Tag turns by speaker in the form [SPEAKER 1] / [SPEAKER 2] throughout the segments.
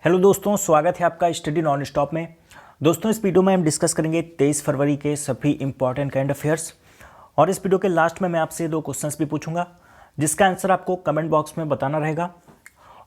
[SPEAKER 1] Hello दोस्तों, स्वागत है आपका स्टडी नॉन स्टॉप में। दोस्तों, इस वीडियो में हम डिस्कस करेंगे 23 फरवरी के सभी इंपॉर्टेंट करंट अफेयर्स। और इस वीडियो के लास्ट में मैं आपसे 2 क्वेश्चंस भी पूछूंगा, जिसका आंसर आपको कमेंट बॉक्स में बताना रहेगा।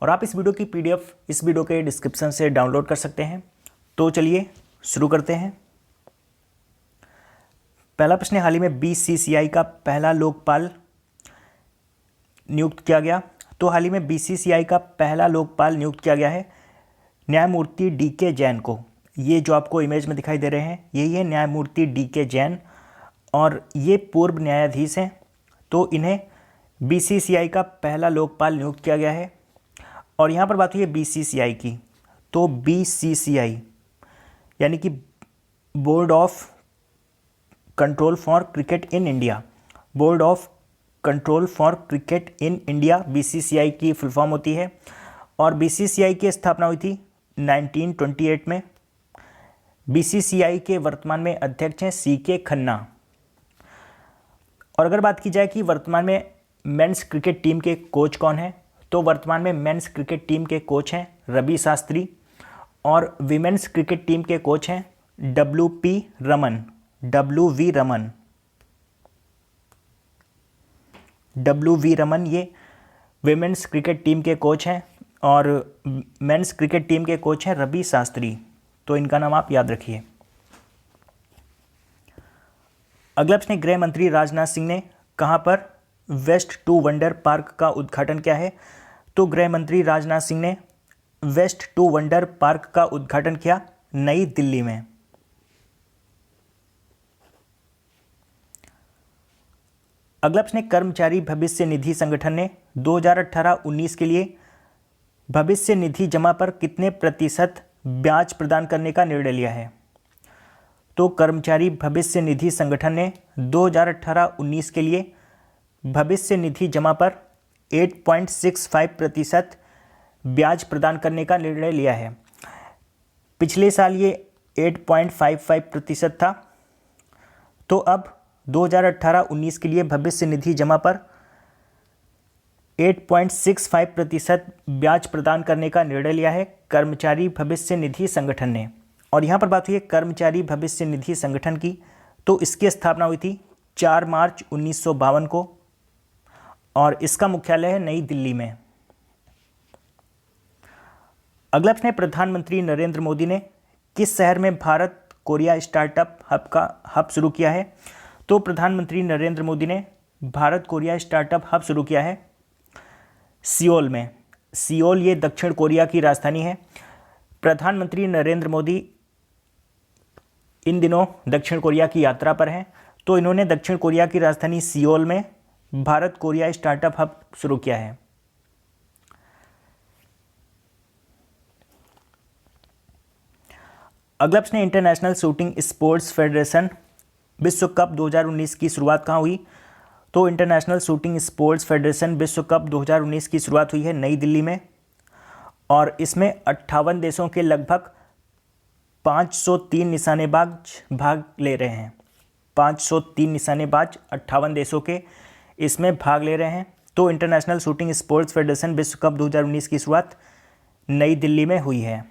[SPEAKER 1] और आप इस वीडियो की पीडीएफ इस वीडियो के डिस्क्रिप्शन से डाउनलोड कर सकते हैं। तो चलिए शुरू करते हैं। पहला प्रश्न, हाल ही में बीसीसीआई का पहला लोकपाल नियुक्त किया गया। तो हाल ही में बीसीसीआई का पहला लोकपाल नियुक्त किया गया है न्यायमूर्ति डीके जैन को। ये जो आपको इमेज में दिखाई दे रहे हैं, यही है न्यायमूर्ति डीके जैन, और ये पूर्व न्यायाधीश हैं। तो इन्हें बीसीसीआई का पहला लोकपाल नियुक्त किया गया है। और यहाँ पर बात हुई है बीसीसीआई की, तो बीसीसीआई यानी कि board of control for cricket in India, board of control for cricket in India BCCI की फुल फॉर्म होती है। और बीसीसीआई की स्थापना हुई थी 1928 में। बीसीसीआई के वर्तमान में अध्यक्ष हैं सीके खन्ना। और अगर बात की जाए कि वर्तमान में मेंस क्रिकेट टीम के कोच कौन हैं, तो वर्तमान में मेंस क्रिकेट टीम के कोच हैं रवि शास्त्री, और विमेंस क्रिकेट टीम के कोच हैं WV रमन। ये विमेंस क्रिकेट टीम के कोच हैं, और मेंस क्रिकेट टीम के कोच हैं रवि शास्त्री। तो इनका नाम आप याद रखिए। अगला प्रश्न, गृह मंत्री राजनाथ सिंह ने कहां पर वेस्ट टू वंडर पार्क का उद्घाटन किया है। तो गृह मंत्री राजनाथ सिंह ने वेस्ट टू वंडर पार्क का उद्घाटन किया नई दिल्ली में। अगला प्रश्न, कर्मचारी भविष्य निधि संगठन ने 2018-19 के लिए भविष्य निधि जमा पर कितने प्रतिशत ब्याज प्रदान करने का निर्णय लिया है। तो कर्मचारी भविष्य निधि संगठन ने 2018-19 के लिए भविष्य निधि जमा पर 8.65% ब्याज प्रदान करने का निर्णय लिया है। पिछले साल ये 8.55% था। तो अब 2018-19 के लिए भविष्य निधि जमा पर 8.65% ब्याज प्रदान करने का निर्णय लिया है कर्मचारी भविष्य निधि संगठन ने। और यहाँ पर बात हुई है कर्मचारी भविष्य निधि संगठन की, तो इसकी स्थापना हुई थी 4 मार्च 1952 को, और इसका मुख्यालय है नई दिल्ली में। अगला प्रश्न, प्रधानमंत्री नरेंद्र मोदी ने किस शहर में भारत कोरिया स्टार्टअप हब शुरू किया है। तो प्रधानमंत्री नरेंद्र मोदी ने भारत कोरिया स्टार्टअप हब शुरू किया है सियोल में। सियोल ये दक्षिण कोरिया की राजधानी है। प्रधानमंत्री नरेंद्र मोदी इन दिनों दक्षिण कोरिया की यात्रा पर हैं, तो इन्होंने दक्षिण कोरिया की राजधानी सियोल में भारत कोरिया स्टार्टअप हब शुरू किया है। अगला प्रश्न, इंटरनेशनल शूटिंग स्पोर्ट्स फेडरेशन विश्व कप 2019 की शुरुआत कहाँ हुई। तो इंटरनेशनल शूटिंग स्पोर्ट्स फेडरेशन विश्व कप 2019 की शुरुआत हुई है नई दिल्ली में, और इसमें 58 देशों के लगभग 503 निशानेबाज भाग ले रहे हैं। 503 निशानेबाज 58 देशों के इसमें भाग ले रहे हैं। तो इंटरनेशनल शूटिंग स्पोर्ट्स फेडरेशन विश्व कप 2019 की शुरुआत नई दिल्ली में हुई है।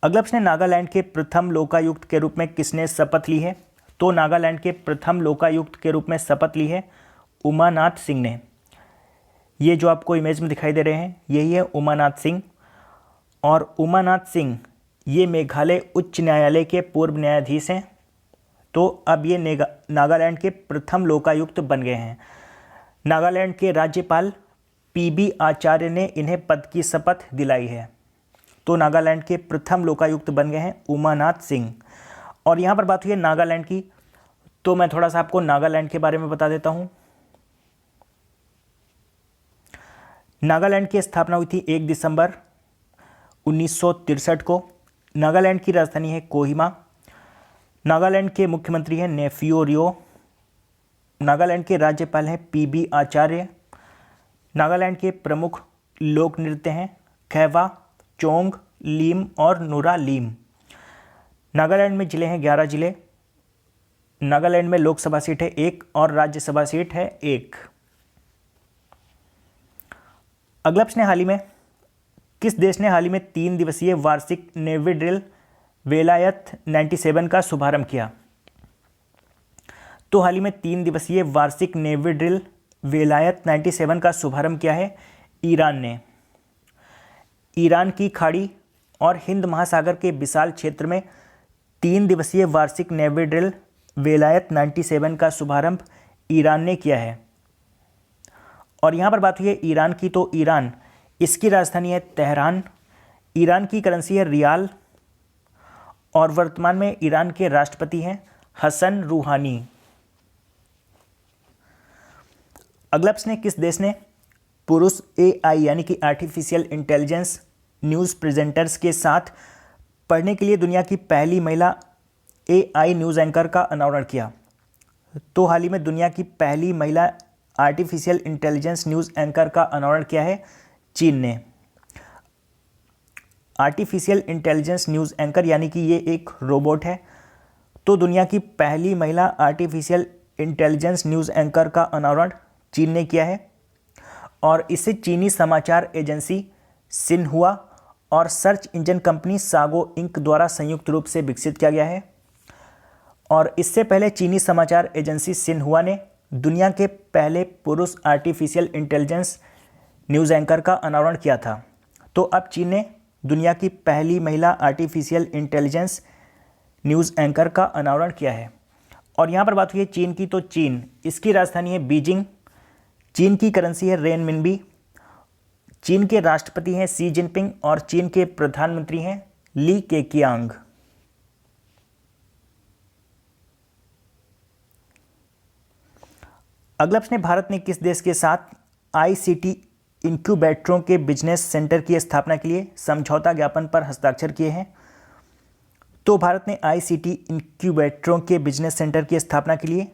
[SPEAKER 1] अगला प्रश्न, नागालैंड के प्रथम लोकायुक्त के रूप में किसने शपथ ली है। तो नागालैंड के प्रथम लोकायुक्त के रूप में शपथ ली है उमानाथ सिंह ने। ये जो आपको इमेज में दिखाई दे रहे हैं, यही है उमानाथ सिंह। और उमानाथ सिंह ये मेघालय उच्च न्यायालय के पूर्व न्यायाधीश हैं। तो अब ये नागालैंड के प्रथम लोकायुक्त बन गए हैं। नागालैंड के राज्यपाल PB आचार्य ने इन्हें पद की शपथ दिलाई है। तो नागालैंड के प्रथम लोकायुक्त बन गए हैं उमानाथ सिंह। और यहाँ पर बात हुई है नागालैंड की, तो मैं थोड़ा सा आपको नागालैंड के बारे में बता देता हूँ। नागालैंड की स्थापना हुई थी 1 दिसंबर 1963 को। नागालैंड की राजधानी है कोहिमा। नागालैंड के मुख्यमंत्री हैं नेफ्यू रियो। नागालैंड के राज्यपाल हैं PB आचार्य। नागालैंड के प्रमुख लोक नृत्य हैं खैवा, चोंग, लीम और नुरा लीम। नागालैंड में जिले हैं 11 जिले। नागालैंड में लोकसभा सीट है 1 और राज्यसभा सीट है 1। अगला प्रश्न, हाल ही में किस देश ने हाल ही में 3 दिवसीय वार्षिक नेवी ड्रिल वेलायत 97 का शुभारंभ किया? तो हाल ही में 3 दिवसीय वार्षिक नेवी ड्रिल वेलायत 97 का शुभारंभ किया है ईरान ने। ईरान की खाड़ी और हिंद महासागर के विशाल क्षेत्र में 3 दिवसीय वार्षिक नेवी ड्रिल वेलायत 97 का शुभारंभ ईरान ने किया है। और यहाँ पर बात हुई है ईरान की, तो ईरान, इसकी राजधानी है तेहरान, ईरान की करेंसी है रियाल और वर्तमान में ईरान के राष्ट्रपति हैं हसन रूहानी। अगला प्रश्न है, किस देश ने पुरुष AI यानी कि आर्टिफिशियल इंटेलिजेंस न्यूज़ प्रेजेंटर्स के साथ पढ़ने के लिए दुनिया की पहली महिला AI न्यूज़ एंकर का अनावरण किया? तो हाल ही में दुनिया की पहली महिला आर्टिफिशियल इंटेलिजेंस न्यूज़ एंकर का अनावरण किया है चीन ने। आर्टिफिशियल इंटेलिजेंस न्यूज़ एंकर यानी कि ये एक रोबोट है। तो दुनिया की पहली महिला आर्टिफिशियल इंटेलिजेंस न्यूज़ एंकर का अनावरण चीन ने किया है और इसे चीनी समाचार एजेंसी सिन्हुआ और search engine company Sogou Inc द्वारा संयुक्त रूप से विकसित किया गया है। और इससे पहले चीनी समाचार एजेंसी सिन्हुआ ने दुनिया के पहले पुरुष आर्टिफिशियल इंटेलिजेंस न्यूज़ एंकर का अनावरण किया था। तो अब चीन ने दुनिया की पहली महिला आर्टिफिशियल इंटेलिजेंस न्यूज़ एंकर का अनावरण किया है। और यहाँ पर बात हुई है चीन की, तो चीन, इसकी राजधानी है बीजिंग, चीन की करेंसी है रेनमिनबी, चीन के राष्ट्रपति हैं शी जिनपिंग और चीन के प्रधानमंत्री हैं ली केकियांग। अगला प्रश्न है, भारत ने किस देश के साथ ICT इंक्यूबेटरों के बिजनेस सेंटर की स्थापना के लिए समझौता ज्ञापन पर हस्ताक्षर किए हैं? तो भारत ने ICT इंक्यूबेटरों के बिजनेस सेंटर की स्थापना के लिए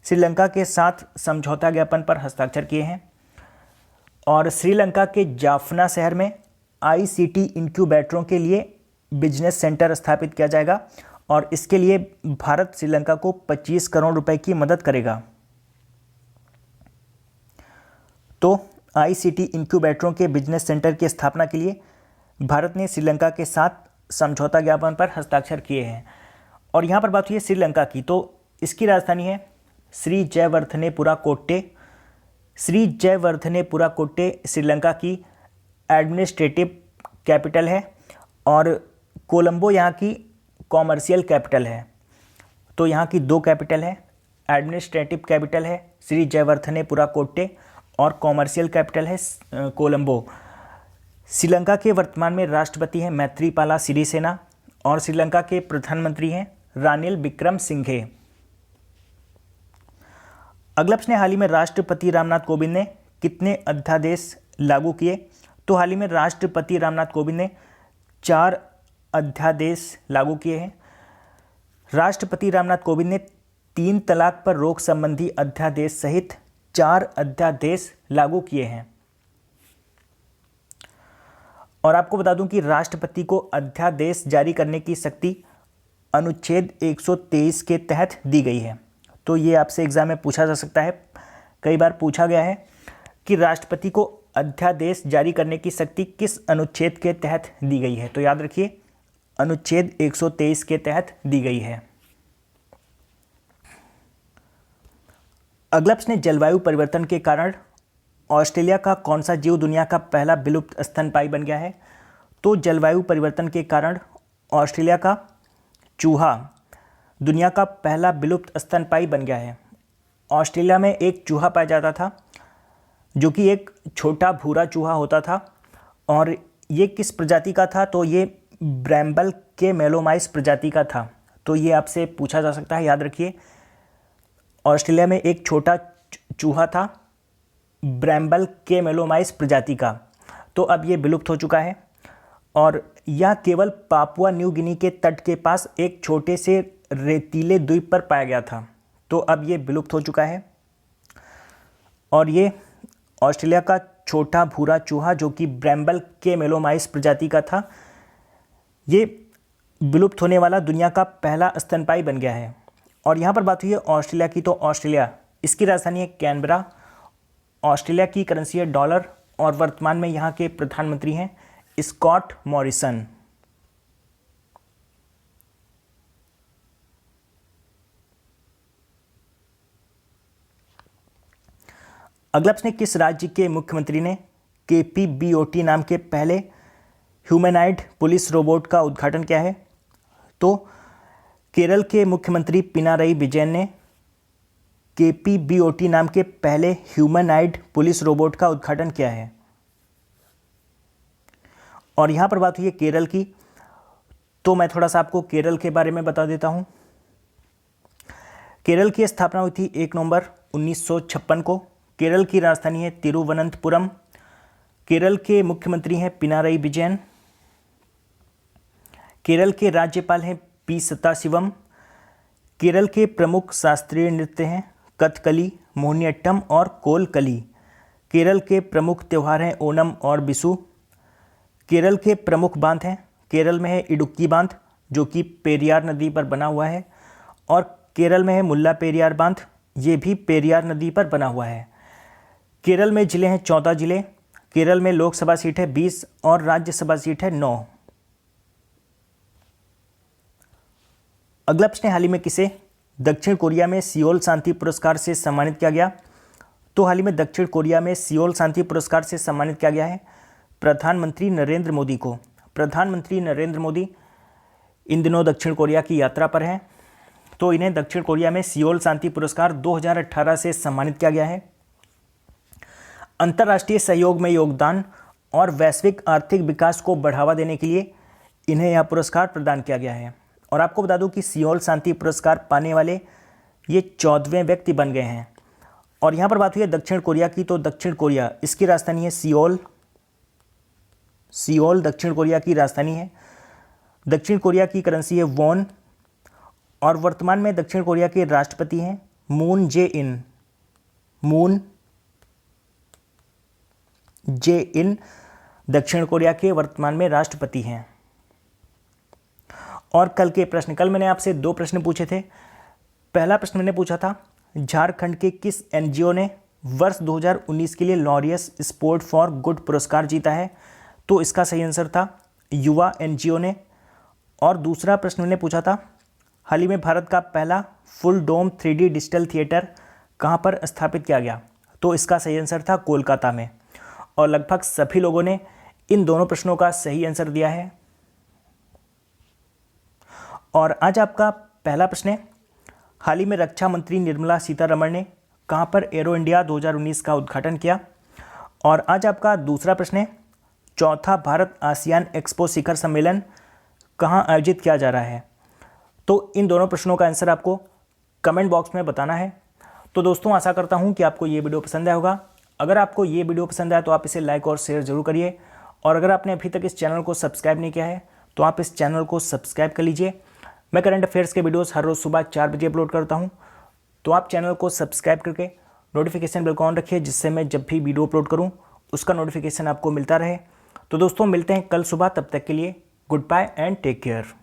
[SPEAKER 1] श्रीलंका के साथ समझौता ज्ञापन पर हस्ताक्षर किए हैं और श्रीलंका के जाफना शहर में ICT इंक्यूबेटरों के लिए बिजनेस सेंटर स्थापित किया जाएगा और इसके लिए भारत श्रीलंका को 25 करोड़ रुपए की मदद करेगा। तो ICT इंक्यूबेटरों के बिजनेस सेंटर की स्थापना के लिए भारत ने श्रीलंका के साथ समझौता ज्ञापन पर हस्ताक्षर किए हैं। और यहाँ पर बात हुई है श्रीलंका की, तो इसकी राजधानी है श्री जयवर्धनेपुरा कोट्टे। श्री जयवर्धनेपुरा कोट्टे श्रीलंका की एडमिनिस्ट्रेटिव कैपिटल है और कोलंबो यहाँ की कॉमर्शियल कैपिटल है। तो यहाँ की 2 कैपिटल है, एडमिनिस्ट्रेटिव कैपिटल है श्री जयवर्धनेपुरा कोट्टे और कॉमर्शियल कैपिटल है कोलंबो। श्रीलंका के वर्तमान में राष्ट्रपति हैं मैत्रीपाला सिरिसेना और श्रीलंका के प्रधानमंत्री हैं रानिल विक्रमसिंघे। अगला प्रश्न है, हाल ही में राष्ट्रपति रामनाथ कोविंद ने कितने अध्यादेश लागू किए? तो हाल ही में राष्ट्रपति रामनाथ कोविंद ने 4 अध्यादेश लागू किए हैं। राष्ट्रपति रामनाथ कोविंद ने 3 तलाक पर रोक संबंधी अध्यादेश सहित 4 अध्यादेश लागू किए हैं। और आपको बता दूं कि राष्ट्रपति को अध्यादेश जारी करने की शक्ति अनुच्छेद 123 के तहत दी गई है। तो ये आपसे एग्जाम में पूछा जा सकता है, कई बार पूछा गया है कि राष्ट्रपति को अध्यादेश जारी करने की शक्ति किस अनुच्छेद के तहत दी गई है। तो याद रखिए अनुच्छेद 123 के तहत दी गई है। अगला प्रश्न, जलवायु परिवर्तन के कारण ऑस्ट्रेलिया का कौन सा जीव दुनिया का पहला विलुप्त स्तनपायी बन गया है? तो जलवायु परिवर्तन के कारण ऑस्ट्रेलिया का चूहा दुनिया का पहला विलुप्त स्तनपायी बन गया है। ऑस्ट्रेलिया में एक चूहा पाया जाता था जो कि एक छोटा भूरा चूहा होता था और ये किस प्रजाति का था? तो ये ब्रैम्बल के मेलोमाइस प्रजाति का था। तो ये आपसे पूछा जा सकता है, याद रखिए ऑस्ट्रेलिया में एक छोटा चूहा था ब्रैम्बल के मेलोमाइस प्रजाति का। तो अब ये विलुप्त हो चुका है और यह केवल पापुआ न्यू गिनी के तट के पास एक छोटे से रेतीले द्वीप पर पाया गया था। तो अब ये विलुप्त हो चुका है और ये ऑस्ट्रेलिया का छोटा भूरा चूहा जो कि ब्रैम्बल के मेलोमाइस प्रजाति का था, ये विलुप्त होने वाला दुनिया का पहला स्तनपायी बन गया है। और यहाँ पर बात हुई है ऑस्ट्रेलिया की, तो ऑस्ट्रेलिया, इसकी राजधानी है कैनबरा, ऑस्ट्रेलिया की करेंसी है डॉलर और वर्तमान में यहाँ के प्रधानमंत्री हैं स्कॉट मॉरिसन। अगला प्रश्न, किस राज्य के मुख्यमंत्री ने KPBOT नाम के पहले ह्यूमैनॉइड पुलिस रोबोट का उद्घाटन किया है? तो केरल के मुख्यमंत्री पिनारई विजयन ने KPBOT नाम के पहले ह्यूमैनॉइड पुलिस रोबोट का उद्घाटन किया है। और यहाँ पर बात हुई है केरल की, तो मैं थोड़ा सा आपको केरल के बारे में बता देता हूँ। केरल की स्थापना हुई थी 1 नवंबर 1956 को। केरल की राजधानी है तिरुवनंतपुरम। केरल के मुख्यमंत्री हैं पिनारई विजयन। केरल के राज्यपाल हैं P सदाशिवम। केरल के प्रमुख शास्त्रीय नृत्य हैं कथकली, मोहिनीअट्टम और कोलकली। केरल के प्रमुख त्यौहार हैं ओणम और बिशु। केरल के प्रमुख बांध हैं, केरल में है इडुक्की बांध जो कि पेरियार नदी पर बना हुआ है, और केरल में है मुल्ला पेरियार बांध, ये भी पेरियार नदी पर बना हुआ है। केरल में जिले हैं 14 जिले। केरल में लोकसभा सीट है 20 और राज्यसभा सीट है 9। अगला प्रश्न, हाल ही में किसे दक्षिण कोरिया में सियोल शांति पुरस्कार से सम्मानित किया गया? तो हाल ही में दक्षिण कोरिया में सियोल शांति पुरस्कार से सम्मानित किया गया है प्रधानमंत्री नरेंद्र मोदी को। प्रधानमंत्री नरेंद्र मोदी इन दिनों दक्षिण कोरिया की यात्रा पर हैं, तो इन्हें दक्षिण कोरिया में सियोल शांति पुरस्कार 2018 से सम्मानित किया गया है। अंतर्राष्ट्रीय सहयोग में योगदान और वैश्विक आर्थिक विकास को बढ़ावा देने के लिए इन्हें यह पुरस्कार प्रदान किया गया है। और आपको बता दूं कि सियोल शांति पुरस्कार पाने वाले ये 14वें व्यक्ति बन गए हैं। और यहाँ पर बात हुई है दक्षिण कोरिया की, तो दक्षिण कोरिया, इसकी राजधानी है सियोल। सियोल दक्षिण कोरिया की राजधानी है। दक्षिण कोरिया की करेंसी है वॉन। और वर्तमान में दक्षिण कोरिया के राष्ट्रपति हैं मून जे इन। मून जे इन दक्षिण कोरिया के वर्तमान में राष्ट्रपति हैं। और कल के प्रश्न, कल मैंने आपसे 2 प्रश्न पूछे थे। पहला प्रश्न मैंने पूछा था झारखंड के किस एनजीओ ने वर्ष 2019 के लिए लॉरियस स्पोर्ट फॉर गुड पुरस्कार जीता है? तो इसका सही आंसर था युवा एनजीओ ने। और दूसरा प्रश्न मैंने पूछा था हाल ही में भारत का पहला फुल डोम 3D डिजिटल थिएटर कहाँ पर स्थापित किया गया? तो इसका सही आंसर था कोलकाता में। और लगभग सभी लोगों ने इन दोनों प्रश्नों का सही आंसर दिया है। और आज आपका पहला प्रश्न है, हाल ही में रक्षा मंत्री निर्मला सीतारमण ने कहाँ पर एरो इंडिया 2019 का उद्घाटन किया? और आज आपका दूसरा प्रश्न है, चौथा भारत आसियान एक्सपो शिखर सम्मेलन कहाँ आयोजित किया जा रहा है? तो इन दोनों प्रश्नों का आंसर आपको कमेंट बॉक्स में बताना है। तो दोस्तों, आशा करता हूँ कि आपको ये वीडियो पसंद आया होगा। अगर आपको ये वीडियो पसंद आया तो आप इसे लाइक और शेयर जरूर करिए। और अगर आपने अभी तक इस चैनल को सब्सक्राइब नहीं किया है तो आप इस चैनल को सब्सक्राइब कर लीजिए। मैं करंट अफेयर्स के वीडियोस हर रोज़ सुबह 4 बजे अपलोड करता हूं, तो आप चैनल को सब्सक्राइब करके नोटिफिकेशन बेल को ऑन रखिए, जिससे मैं जब भी वीडियो अपलोड करूं उसका नोटिफिकेशन आपको मिलता रहे। तो दोस्तों, मिलते हैं कल सुबह, तब तक के लिए good bye and take care.